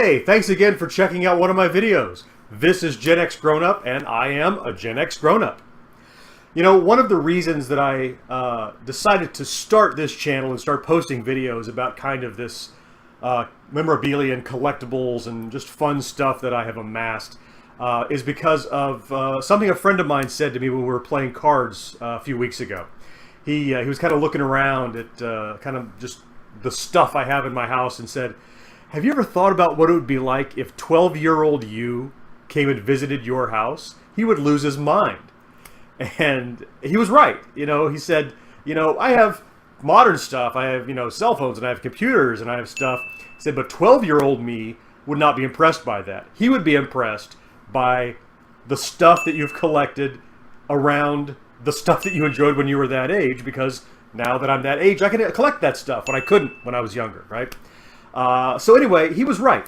Hey, thanks again for checking out one of my videos. This is GenXGrownUp, and I am a GenXGrownUp. You know, one of the reasons that I decided to start this channel and start posting videos about kind of this memorabilia and collectibles and just fun stuff that I have amassed is because of something a friend of mine said to me when we were playing cards a few weeks ago. He was kind of looking around at kind of just the stuff I have in my house and said, have you ever thought about what it would be like if 12-year-old you came and visited your house? He would lose his mind. And he was right. You know, he said, you know, I have modern stuff. I have, you know, cell phones and I have computers and I have stuff. He said, but 12-year-old me would not be impressed by that. He would be impressed by the stuff that you've collected around the stuff that you enjoyed when you were that age, because now that I'm that age, I can collect that stuff when I couldn't when I was younger, right? So anyway, he was right.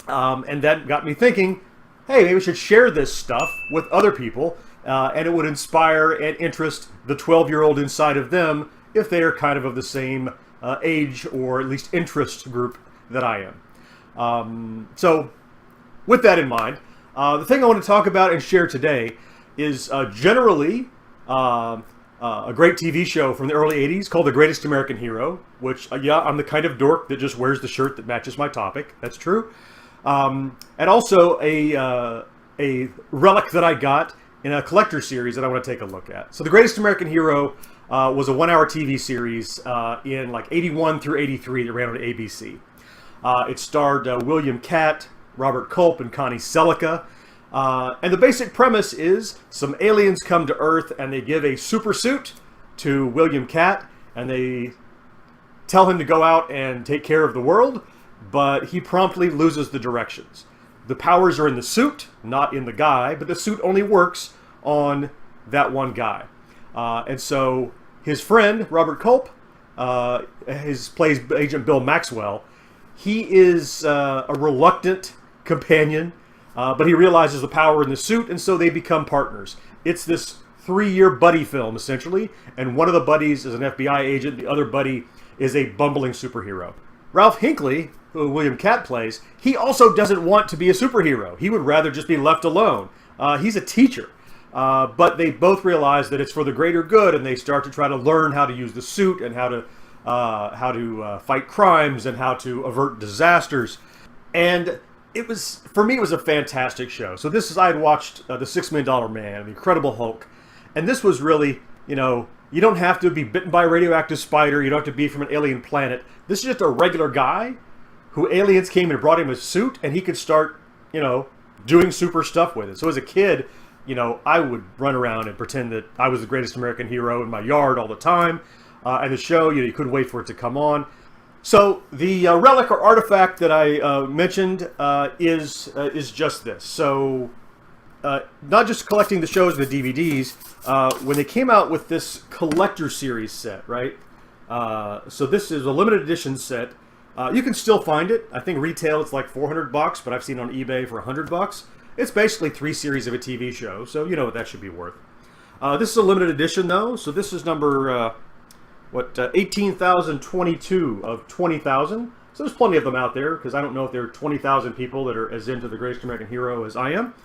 And that got me thinking, hey, maybe we should share this stuff with other people, and it would inspire and interest the 12-year-old inside of them if they are kind of the same age or at least interest group that I am. So with that in mind, the thing I want to talk about and share today is generally a great TV show from the early 80s called The Greatest American Hero, which, yeah, I'm the kind of dork that just wears the shirt that matches my topic. That's true. And also a relic that I got in a collector series that I want to take a look at. So The Greatest American Hero was a one-hour TV series in like 81 through 83 that ran on ABC. It starred William Catt, Robert Culp, and Connie Selica. And the basic premise is some aliens come to Earth and they give a super suit to William Catt and they tell him to go out and take care of the world, but he promptly loses the directions. The powers are in the suit, not in the guy, but the suit only works on that one guy. And so his friend, Robert Culp, plays Agent Bill Maxwell. He is a reluctant companion, but he realizes the power in the suit, and so they become partners. It's this 3-year buddy film, essentially, and one of the buddies is an FBI agent, the other buddy is a bumbling superhero. Ralph Hinckley, who William Catt plays, he also doesn't want to be a superhero. He would rather just be left alone. He's a teacher, but they both realize that it's for the greater good, and they start to try to learn how to use the suit and how to fight crimes and how to avert disasters. And it was, for me, it was a fantastic show. So I had watched The $6 Million Man, The Incredible Hulk, and this was really, you know, you don't have to be bitten by a radioactive spider, you don't have to be from an alien planet. This is just a regular guy who aliens came and brought him a suit, and he could start, you know, doing super stuff with it. So as a kid, you know, I would run around and pretend that I was the greatest American hero in my yard all the time. And the show, you know, you couldn't wait for it to come on. So the relic or artifact that I mentioned is just this. So not just collecting the shows and the DVDs, when they came out with this collector series set, right? So this is a limited edition set. You can still find it. I think retail it's like $400, but I've seen it on eBay for $100. It's basically 3 series of a TV show, so you know what that should be worth. This is a limited edition though, so this is number 18,022 of 20,000. So there's plenty of them out there, because I don't know if there are 20,000 people that are as into The Greatest American Hero as I am.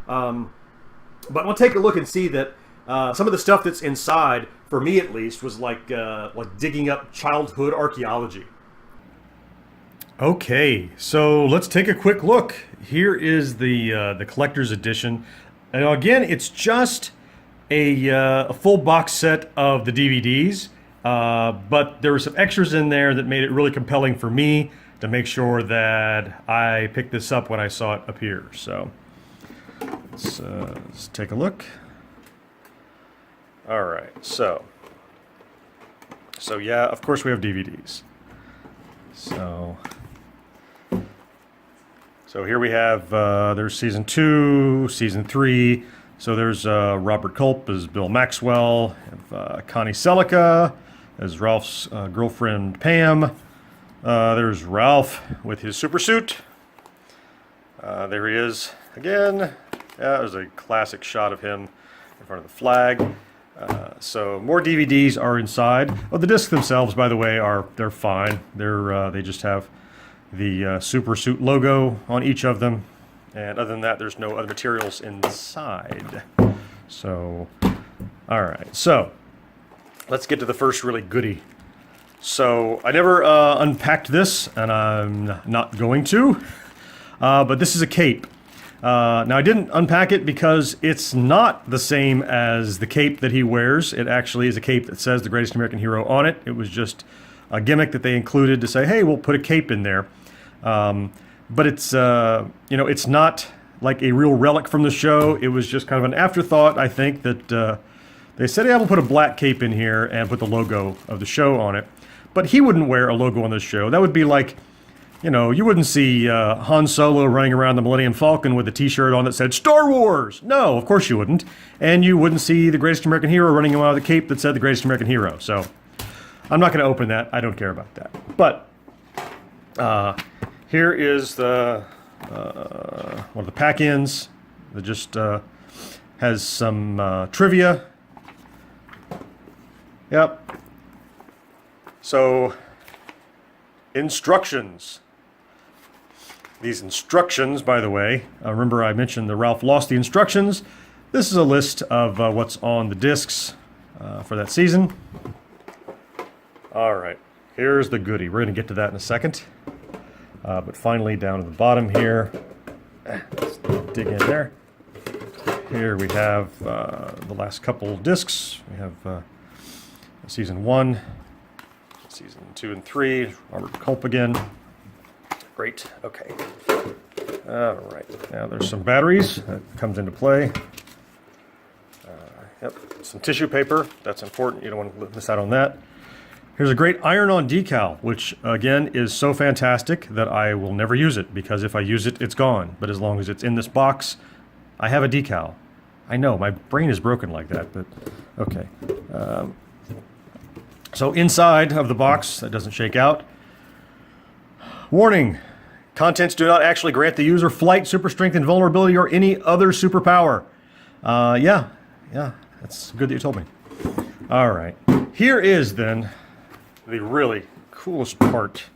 But we'll take a look and see that some of the stuff that's inside, for me at least, was like digging up childhood archaeology. Okay, so let's take a quick look. Here is the collector's edition. And again, it's just a full box set of the DVDs. But there were some extras in there that made it really compelling for me to make sure that I picked this up when I saw it appear. So let's take a look. All right, so yeah, of course we have DVDs. So here we have there's season 2, season 3. So there's Robert Culp as Bill Maxwell, Connie Selica as Ralph's girlfriend Pam. There's Ralph with his super suit. There he is again. Yeah, there's a classic shot of him in front of the flag. So more DVDs are inside. Oh, the discs themselves, by the way, they're fine. They just have the super suit logo on each of them. And other than that, there's no other materials inside. So, all right. So, let's get to the first really goodie. So, I never unpacked this, and I'm not going to. But this is a cape. Now, I didn't unpack it because it's not the same as the cape that he wears. It actually is a cape that says The Greatest American Hero on it. It was just a gimmick that they included to say, hey, we'll put a cape in there. But it's, you know, it's not like a real relic from the show. It was just kind of an afterthought, I think, that they said, yeah, we'll put a black cape in here and put the logo of the show on it. But he wouldn't wear a logo on this show. That would be like, you know, you wouldn't see Han Solo running around the Millennium Falcon with a t-shirt on that said Star Wars. No, of course you wouldn't. And you wouldn't see the Greatest American Hero running around with a cape that said The Greatest American Hero. So I'm not going to open that. I don't care about that. But here is the one of the pack-ins that just has some trivia. Yep. So, instructions. These instructions, by the way, remember I mentioned that Ralph lost the instructions. This is a list of what's on the discs for that season. All right, here's the goodie. We're going to get to that in a second. But finally, down at the bottom here, let's dig in there. Here we have the last couple discs. We have Season 1, Season 2 and 3, Robert Culp again. Great, okay. All right, now there's some batteries that comes into play. Yep, some tissue paper, that's important. You don't want to miss out on that. Here's a great iron-on decal, which, again, is so fantastic that I will never use it, because if I use it, it's gone. But as long as it's in this box, I have a decal. I know, my brain is broken like that, but okay. So inside of the box, that doesn't shake out. Warning, contents do not actually grant the user flight, super strength, invulnerability, or any other superpower. Yeah, that's good that you told me. All right, here is then the really coolest part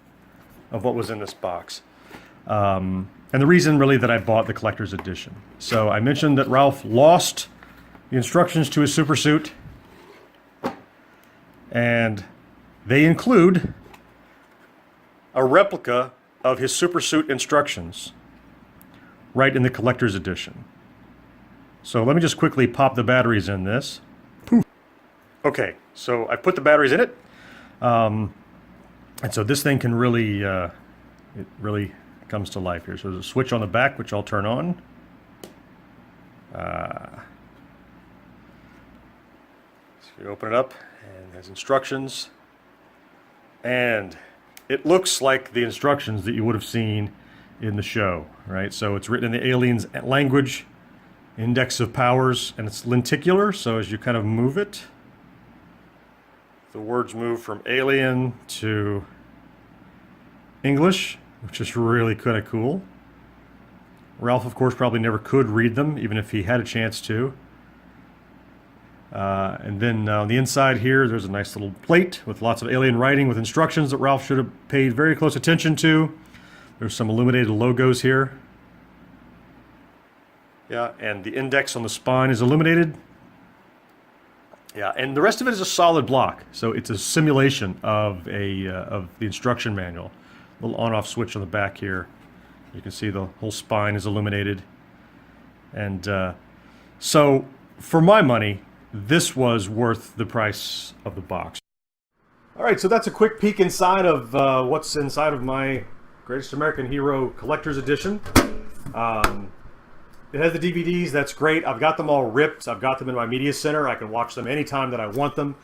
of what was in this box. And the reason really that I bought the collector's edition. So I mentioned that Ralph lost the instructions to his super suit, and they include a replica of his super suit instructions right in the collector's edition. So let me just quickly pop the batteries in this. Poof. Okay, so I put the batteries in it. And so this thing can really, it really comes to life here. So there's a switch on the back, which I'll turn on. So you open it up, and there's instructions. And it looks like the instructions that you would have seen in the show, right? So it's written in the alien's language, index of powers, and it's lenticular, so as you kind of move it, the words move from alien to English, which is really kind of cool. Ralph, of course, probably never could read them, even if he had a chance to. And then on the inside here, there's a nice little plate with lots of alien writing with instructions that Ralph should have paid very close attention to. There's some illuminated logos here. Yeah, and the index on the spine is illuminated. Yeah, and the rest of it is a solid block, so it's a simulation of the instruction manual. A little on-off switch on the back here. You can see the whole spine is illuminated. And so, for my money, this was worth the price of the box. All right, so that's a quick peek inside of what's inside of my Greatest American Hero Collector's Edition. It has the DVDs, that's great. I've got them all ripped. I've got them in my media center. I can watch them anytime that I want them.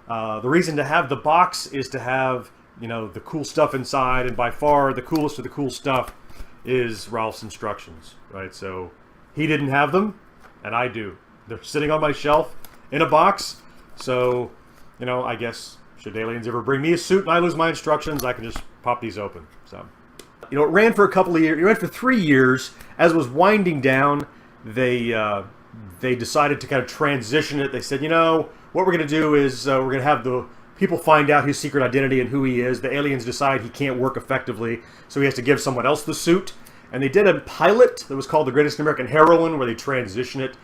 The reason to have the box is to have, you know, the cool stuff inside, and by far the coolest of the cool stuff is Ralph's instructions, right? So he didn't have them, and I do. They're sitting on my shelf in a box, so, you know, I guess should aliens ever bring me a suit and I lose my instructions, I can just pop these open, so. You know, it ran for a couple of years. It ran for 3 years. As it was winding down, they decided to kind of transition it. They said, you know, what we're going to do is we're going to have the people find out his secret identity and who he is. The aliens decide he can't work effectively, so he has to give someone else the suit. And they did a pilot that was called The Greatest American Heroine, where they transition it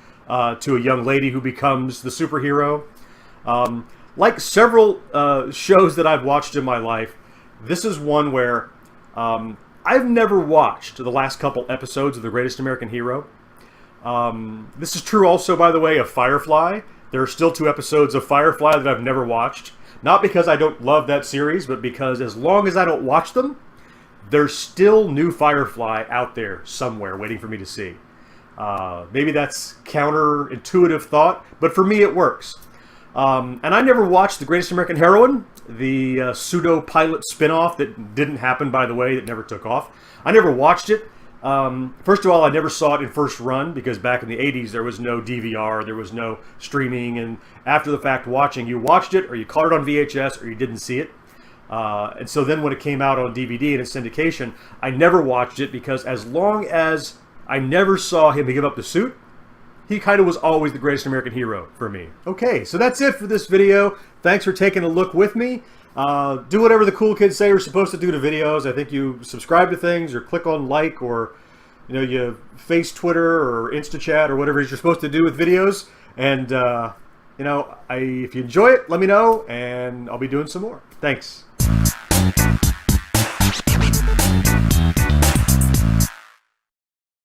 to a young lady who becomes the superhero. Like several shows that I've watched in my life, this is one where I've never watched the last couple episodes of The Greatest American Hero. This is true also, by the way, of Firefly. There are still 2 episodes of Firefly that I've never watched. Not because I don't love that series, but because as long as I don't watch them, there's still new Firefly out there somewhere waiting for me to see. Maybe that's counterintuitive thought, but for me it works. And I never watched The Greatest American Heroine, the pseudo-pilot spinoff that didn't happen, by the way, that never took off. I never watched it. First of all, I never saw it in first run, because back in the 80s there was no DVR, there was no streaming, and after the fact watching, you watched it, or you caught it on VHS, or you didn't see it. And so then when it came out on DVD and its syndication, I never watched it, because as long as I never saw him give up the suit, he kind of was always the greatest American hero for me. Okay, so that's it for this video. Thanks for taking a look with me. Do whatever the cool kids say you're supposed to do to videos. I think you subscribe to things, or click on like, or you face Twitter or InstaChat or whatever it is you're supposed to do with videos. And if you enjoy it, let me know, and I'll be doing some more. Thanks.